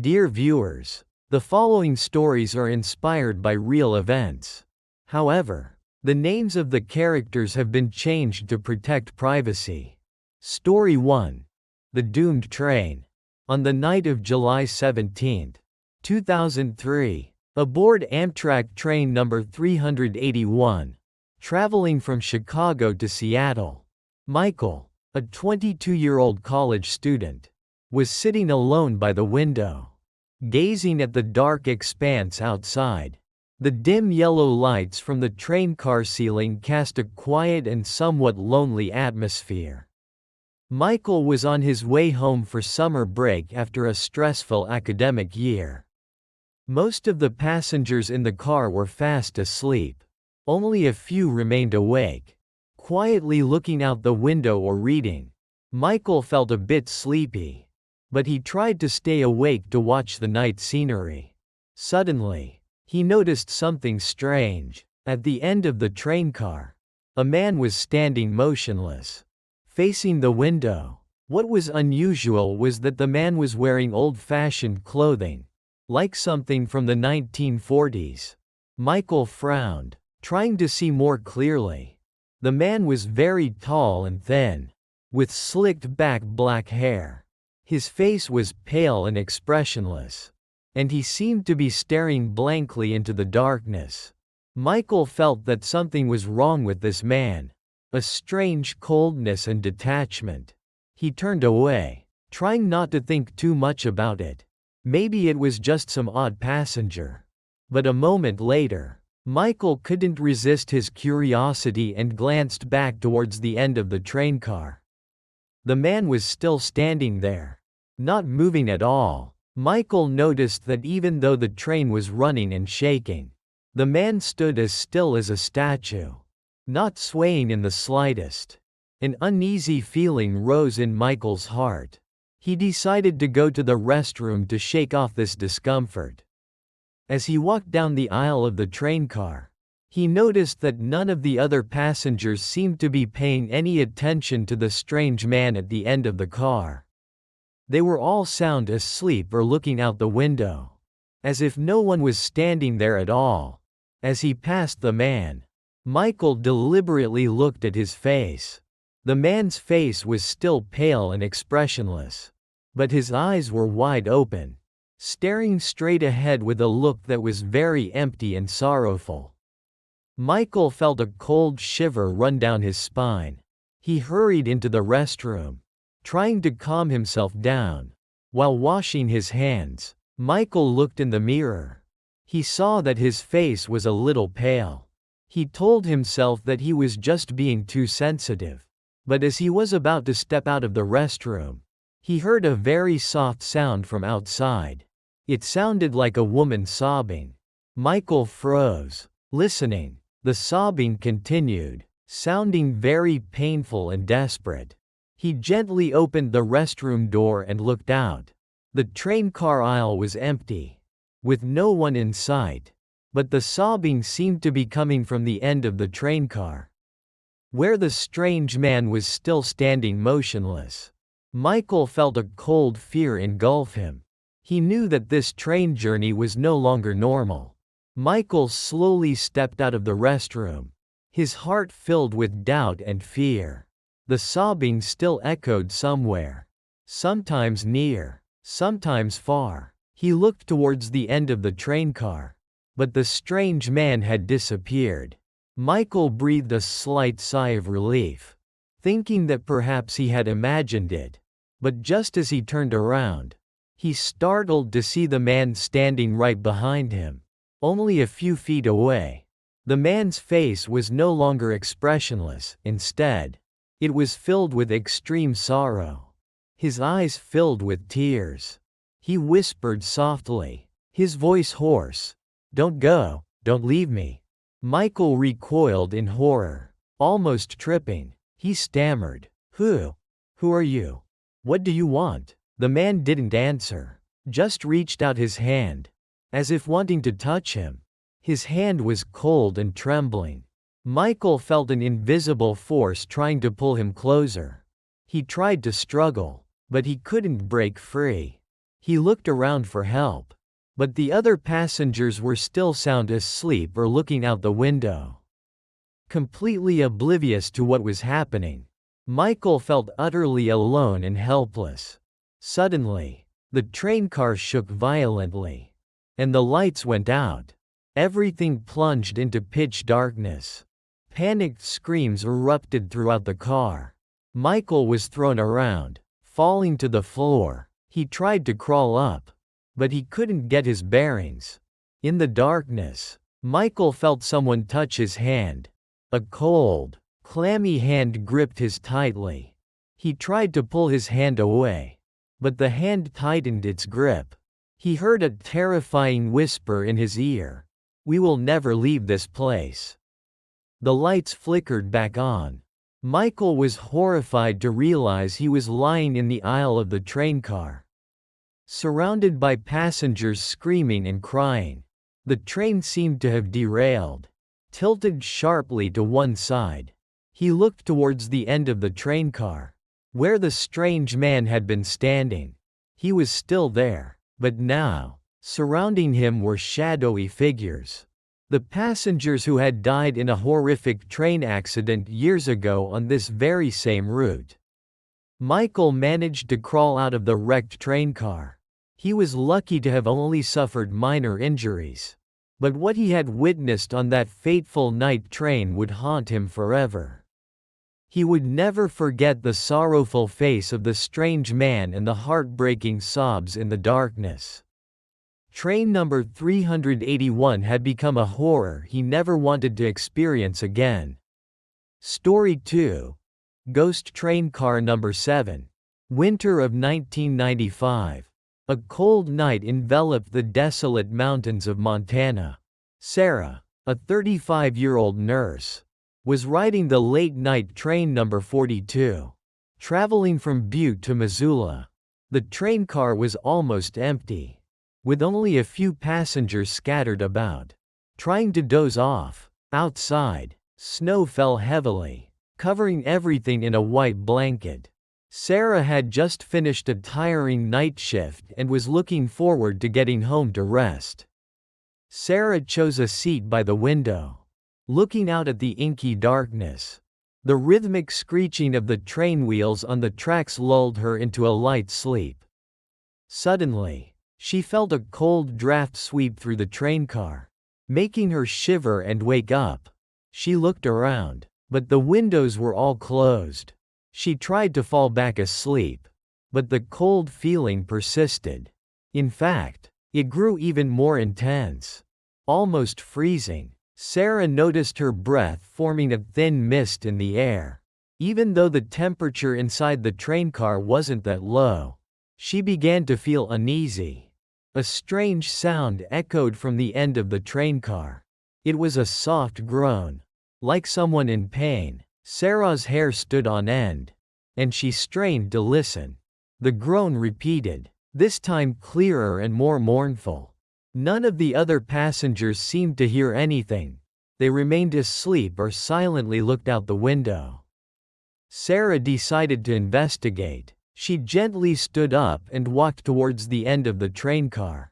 Dear viewers, the following stories are inspired by real events. However, the names of the characters have been changed to protect privacy. Story 1. The Doomed Train. On the night of July 17, 2003, aboard Amtrak train number 381, traveling from Chicago to Seattle, Michael, a 22-year-old college student, was sitting alone by the window, gazing at the dark expanse outside. The dim yellow lights from the train car ceiling cast a quiet and somewhat lonely atmosphere. Michael was on his way home for summer break after a stressful academic year. Most of the passengers in the car were fast asleep. Only a few remained awake, quietly looking out the window or reading. Michael felt a bit sleepy, but he tried to stay awake to watch the night scenery. Suddenly, he noticed something strange. At the end of the train car, a man was standing motionless, facing the window. What was unusual was that the man was wearing old-fashioned clothing, like something from the 1940s. Michael frowned, trying to see more clearly. The man was very tall and thin, with slicked-back black hair. His face was pale and expressionless, and he seemed to be staring blankly into the darkness. Michael felt that something was wrong with this man, a strange coldness and detachment. He turned away, trying not to think too much about it. Maybe it was just some odd passenger. But a moment later, Michael couldn't resist his curiosity and glanced back towards the end of the train car. The man was still standing there, not moving at all. Michael noticed that even though the train was running and shaking, the man stood as still as a statue, not swaying in the slightest. An uneasy feeling rose in Michael's heart. He decided to go to the restroom to shake off this discomfort. As he walked down the aisle of the train car, he noticed that none of the other passengers seemed to be paying any attention to the strange man at the end of the car. They were all sound asleep or looking out the window, as if no one was standing there at all. As he passed the man, Michael deliberately looked at his face. The man's face was still pale and expressionless, but his eyes were wide open, staring straight ahead with a look that was very empty and sorrowful. Michael felt a cold shiver run down his spine. He hurried into the restroom, trying to calm himself down. While washing his hands, Michael looked in the mirror. He saw that his face was a little pale. He told himself that he was just being too sensitive. But as he was about to step out of the restroom, he heard a very soft sound from outside. It sounded like a woman sobbing. Michael froze, listening. The sobbing continued, sounding very painful and desperate. He gently opened the restroom door and looked out. The train car aisle was empty, with no one in sight. But the sobbing seemed to be coming from the end of the train car, where the strange man was still standing motionless. Michael felt a cold fear engulf him. He knew that this train journey was no longer normal. Michael slowly stepped out of the restroom, his heart filled with doubt and fear. The sobbing still echoed somewhere, sometimes near, sometimes far. He looked towards the end of the train car, but the strange man had disappeared. Michael breathed a slight sigh of relief, thinking that perhaps he had imagined it. But just as he turned around, he startled to see the man standing right behind him, only a few feet away. The man's face was no longer expressionless. Instead, it was filled with extreme sorrow. His eyes filled with tears. He whispered softly, his voice hoarse, "Don't go, don't leave me." Michael recoiled in horror, almost tripping. He stammered, Who are you? What do you want?" The man didn't answer, just reached out his hand, as if wanting to touch him. His hand was cold and trembling. Michael felt an invisible force trying to pull him closer. He tried to struggle, but he couldn't break free. He looked around for help, but the other passengers were still sound asleep or looking out the window. Completely oblivious to what was happening, Michael felt utterly alone and helpless. Suddenly, the train car shook violently, and the lights went out. Everything plunged into pitch darkness. Panicked screams erupted throughout the car. Michael was thrown around, falling to the floor. He tried to crawl up, but he couldn't get his bearings. In the darkness, Michael felt someone touch his hand. A cold, clammy hand gripped his tightly. He tried to pull his hand away, but the hand tightened its grip. He heard a terrifying whisper in his ear, "We will never leave this place." The lights flickered back on. Michael was horrified to realize he was lying in the aisle of the train car, surrounded by passengers screaming and crying. The train seemed to have derailed, tilted sharply to one side. He looked towards the end of the train car, where the strange man had been standing. He was still there, but now, surrounding him were shadowy figures. The passengers who had died in a horrific train accident years ago on this very same route. Michael managed to crawl out of the wrecked train car. He was lucky to have only suffered minor injuries. But what he had witnessed on that fateful night train would haunt him forever. He would never forget the sorrowful face of the strange man and the heartbreaking sobs in the darkness. Train number 381 had become a horror he never wanted to experience again. Story 2. Ghost Train Car Number 7. Winter of 1995. A cold night enveloped the desolate mountains of Montana. Sarah, a 35-year-old nurse, was riding the late-night train number 42, traveling from Butte to Missoula. The train car was almost empty, with only a few passengers scattered about, trying to doze off. Outside, snow fell heavily, covering everything in a white blanket. Sarah had just finished a tiring night shift and was looking forward to getting home to rest. Sarah chose a seat by the window, looking out at the inky darkness. The rhythmic screeching of the train wheels on the tracks lulled her into a light sleep. Suddenly, she felt a cold draft sweep through the train car, making her shiver and wake up. She looked around, but the windows were all closed. She tried to fall back asleep, but the cold feeling persisted. In fact, it grew even more intense, almost freezing. Sarah noticed her breath forming a thin mist in the air. Even though the temperature inside the train car wasn't that low, she began to feel uneasy. A strange sound echoed from the end of the train car. It was a soft groan, like someone in pain. Sarah's hair stood on end, and she strained to listen. The groan repeated, this time clearer and more mournful. None of the other passengers seemed to hear anything. They remained asleep or silently looked out the window. Sarah decided to investigate. She gently stood up and walked towards the end of the train car.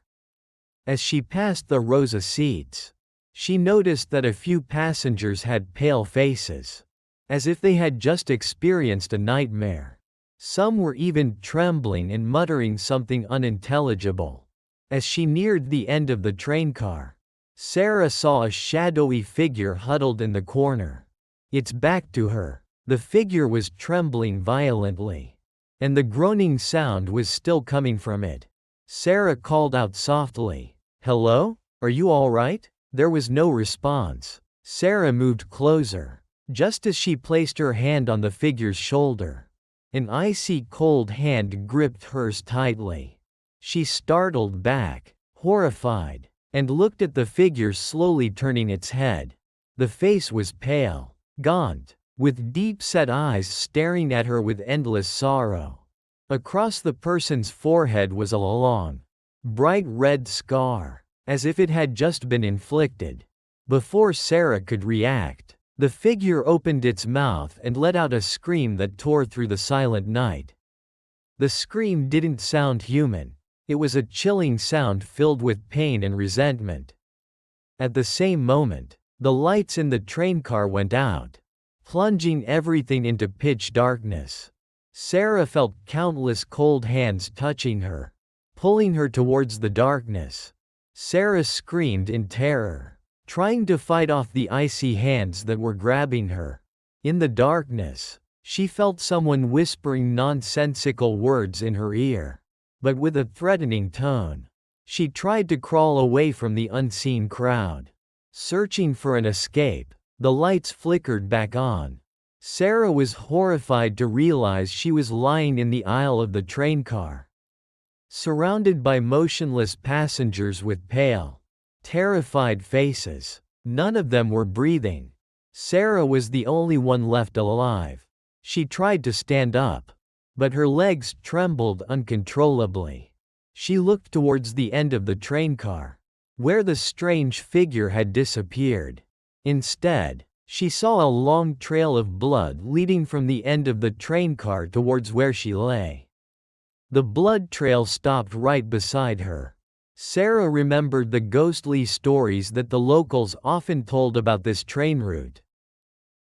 As she passed the rows of seats, she noticed that a few passengers had pale faces, as if they had just experienced a nightmare. Some were even trembling and muttering something unintelligible. As she neared the end of the train car, Sarah saw a shadowy figure huddled in the corner. Its back to her, the figure was trembling violently, and the groaning sound was still coming from it. Sarah called out softly, "Hello? Are you all right?" There was no response. Sarah moved closer. Just as she placed her hand on the figure's shoulder, an icy cold hand gripped hers tightly. She startled back, horrified, and looked at the figure slowly turning its head. The face was pale, gaunt, with deep-set eyes staring at her with endless sorrow. Across the person's forehead was a long, bright red scar, as if it had just been inflicted. Before Sarah could react, the figure opened its mouth and let out a scream that tore through the silent night. The scream didn't sound human. It was a chilling sound filled with pain and resentment. At the same moment, the lights in the train car went out, plunging everything into pitch darkness. Sarah felt countless cold hands touching her, pulling her towards the darkness. Sarah screamed in terror, trying to fight off the icy hands that were grabbing her. In the darkness, she felt someone whispering nonsensical words in her ear, but with a threatening tone. She tried to crawl away from the unseen crowd, searching for an escape. The lights flickered back on. Sarah was horrified to realize she was lying in the aisle of the train car, surrounded by motionless passengers with pale, terrified faces. None of them were breathing. Sarah was the only one left alive. She tried to stand up, but her legs trembled uncontrollably. She looked towards the end of the train car, where the strange figure had disappeared. Instead, she saw a long trail of blood leading from the end of the train car towards where she lay. The blood trail stopped right beside her. Sarah remembered the ghostly stories that the locals often told about this train route.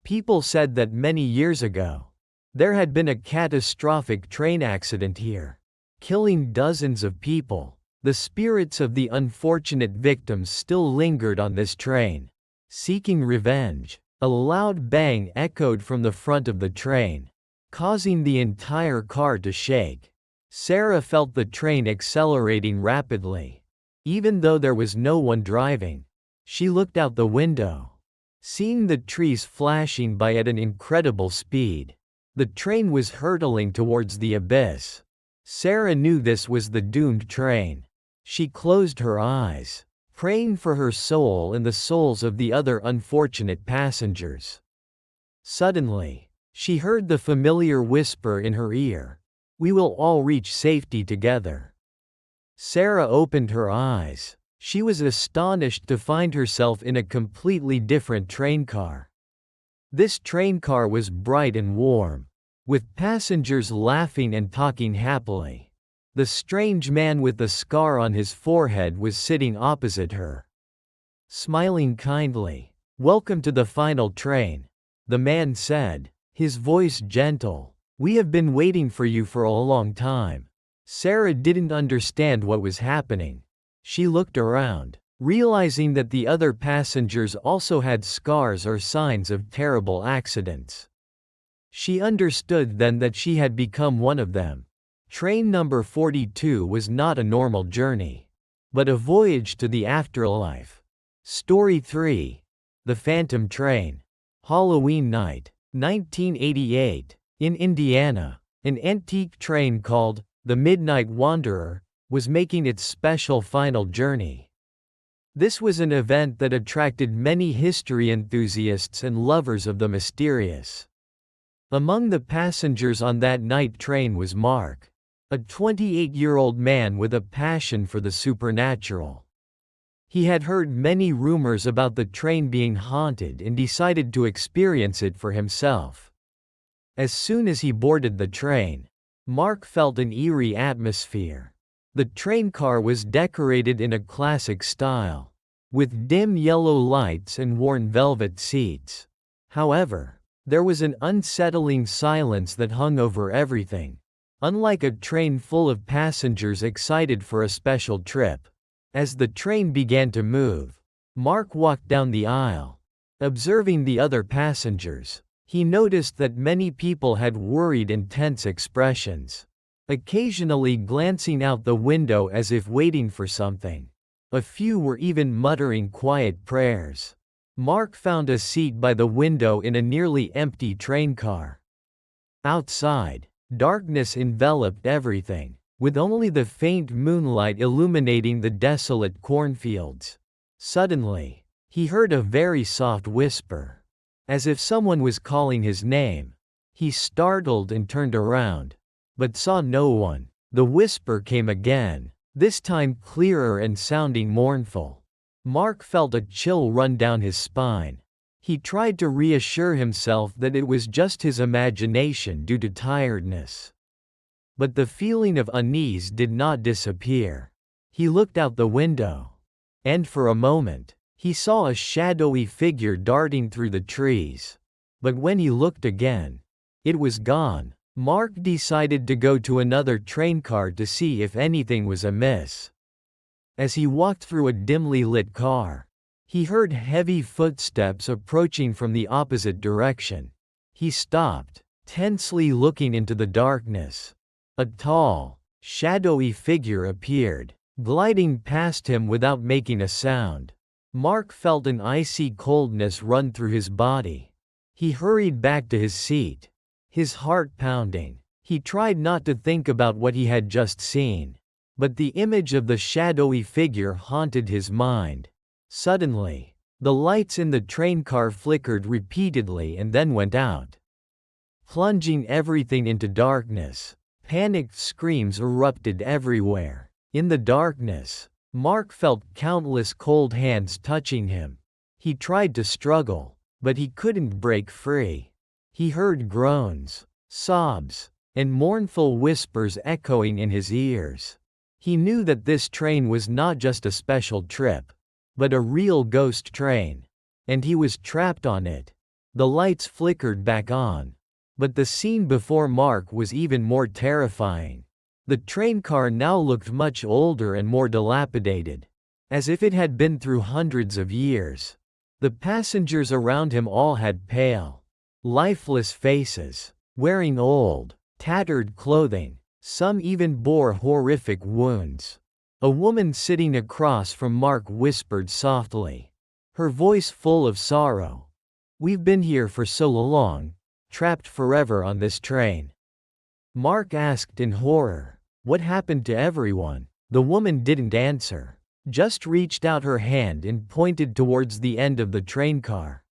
People said that many years ago, there had been a catastrophic train accident here, killing dozens of people. The spirits of the unfortunate victims still lingered on this train, seeking revenge. A loud bang echoed from the front of the train, causing the entire car to shake. Sarah felt the train accelerating rapidly. Even though there was no one driving, she looked out the window, seeing the trees flashing by at an incredible speed. The train was hurtling towards the abyss. Sarah knew this was the doomed train. She closed her eyes, praying for her soul and the souls of the other unfortunate passengers. Suddenly, she heard the familiar whisper in her ear, "We will all reach safety together." Sarah opened her eyes. She was astonished to find herself in a completely different train car. This train car was bright and warm, with passengers laughing and talking happily. The strange man with the scar on his forehead was sitting opposite her, smiling kindly. "Welcome to the final train," the man said, his voice gentle. "We have been waiting for you for a long time." Sarah didn't understand what was happening. She looked around, realizing that the other passengers also had scars or signs of terrible accidents. She understood then that she had become one of them. Train number 42 was not a normal journey, but a voyage to the afterlife. Story 3. The Phantom Train. Halloween night, 1988. In Indiana, an antique train called the Midnight Wanderer was making its special final journey. This was an event that attracted many history enthusiasts and lovers of the mysterious. Among the passengers on that night train was Mark, a 28-year-old man with a passion for the supernatural. He had heard many rumors about the train being haunted and decided to experience it for himself. As soon as he boarded the train, Mark felt an eerie atmosphere. The train car was decorated in a classic style, with dim yellow lights and worn velvet seats. However, there was an unsettling silence that hung over everything. Unlike a train full of passengers excited for a special trip. As the train began to move, Mark walked down the aisle. Observing the other passengers, he noticed that many people had worried and tense expressions, occasionally glancing out the window as if waiting for something. A few were even muttering quiet prayers. Mark found a seat by the window in a nearly empty train car. Outside, darkness enveloped everything, with only the faint moonlight illuminating the desolate cornfields. Suddenly, he heard a very soft whisper, as if someone was calling his name. He startled and turned around, but saw no one. The whisper came again, this time clearer and sounding mournful. Mark felt a chill run down his spine. He tried to reassure himself that it was just his imagination due to tiredness. But the feeling of unease did not disappear. He looked out the window. And for a moment, he saw a shadowy figure darting through the trees. But when he looked again, it was gone. Mark decided to go to another train car to see if anything was amiss. As he walked through a dimly lit car, he heard heavy footsteps approaching from the opposite direction. He stopped, tensely looking into the darkness. A tall, shadowy figure appeared, gliding past him without making a sound. Mark felt an icy coldness run through his body. He hurried back to his seat, his heart pounding. He tried not to think about what he had just seen, but the image of the shadowy figure haunted his mind. Suddenly, the lights in the train car flickered repeatedly and then went out, plunging everything into darkness. Panicked screams erupted everywhere. In the darkness, Mark felt countless cold hands touching him. He tried to struggle, but he couldn't break free. He heard groans, sobs, and mournful whispers echoing in his ears. He knew that this train was not just a special trip, but a real ghost train, and he was trapped on it. The lights flickered back on, but the scene before Mark was even more terrifying. The train car now looked much older and more dilapidated, as if it had been through hundreds of years. The passengers around him all had pale, lifeless faces, wearing old, tattered clothing. Some even bore horrific wounds. A woman sitting across from Mark whispered softly, her voice full of sorrow, "We've been here for so long, trapped forever on this train." Mark asked in horror, "What happened to everyone?" The woman didn't answer, just reached out her hand and pointed towards the end of the train car.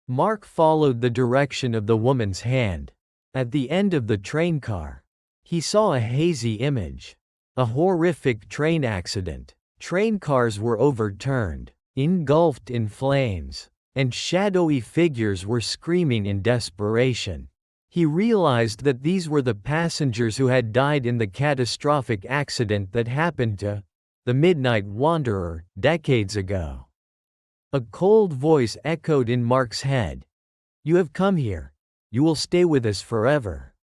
Mark followed the direction of the woman's hand. At the end of the train car, he saw a hazy image. A horrific train accident. Train cars were overturned, engulfed in flames, and shadowy figures were screaming in desperation. He realized that these were the passengers who had died in the catastrophic accident that happened to the Midnight Wanderer decades ago. A cold voice echoed in Mark's head. "You have come here. You will stay with us forever."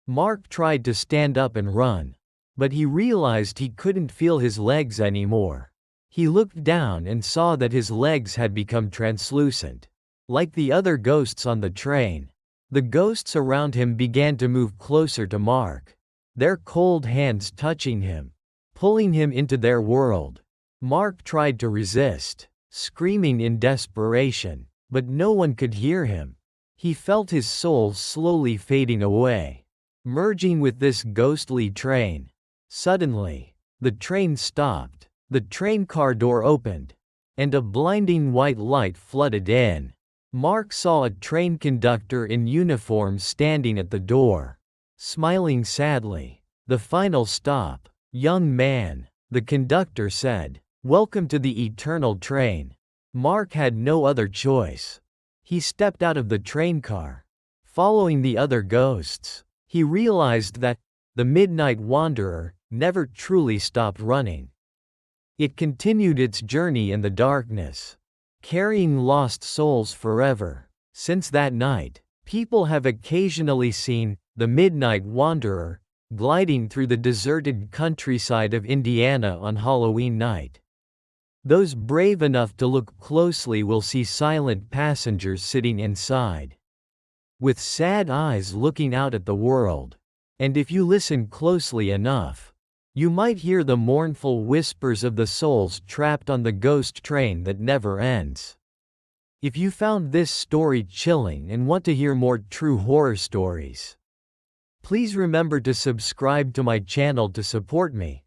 Mark tried to stand up and run, but he realized he couldn't feel his legs anymore. He looked down and saw that his legs had become translucent. Like the other ghosts on the train, the ghosts around him began to move closer to Mark, their cold hands touching him, pulling him into their world. Mark tried to resist, screaming in desperation, but no one could hear him. He felt his soul slowly fading away, merging with this ghostly train. Suddenly, the train stopped, the train car door opened, and a blinding white light flooded in. Mark saw a train conductor in uniform standing at the door, smiling sadly. "The final stop, young man," the conductor said. "Welcome to the eternal train." Mark had no other choice. He stepped out of the train car, following the other ghosts. He realized that the Midnight Wanderer never truly stopped running. It continued its journey in the darkness, carrying lost souls forever. Since that night, people have occasionally seen the Midnight Wanderer gliding through the deserted countryside of Indiana on Halloween night. Those brave enough to look closely will see silent passengers sitting inside, with sad eyes looking out at the world. And if you listen closely enough, you might hear the mournful whispers of the souls trapped on the ghost train that never ends. If you found this story chilling and want to hear more true horror stories, please remember to subscribe to my channel to support me.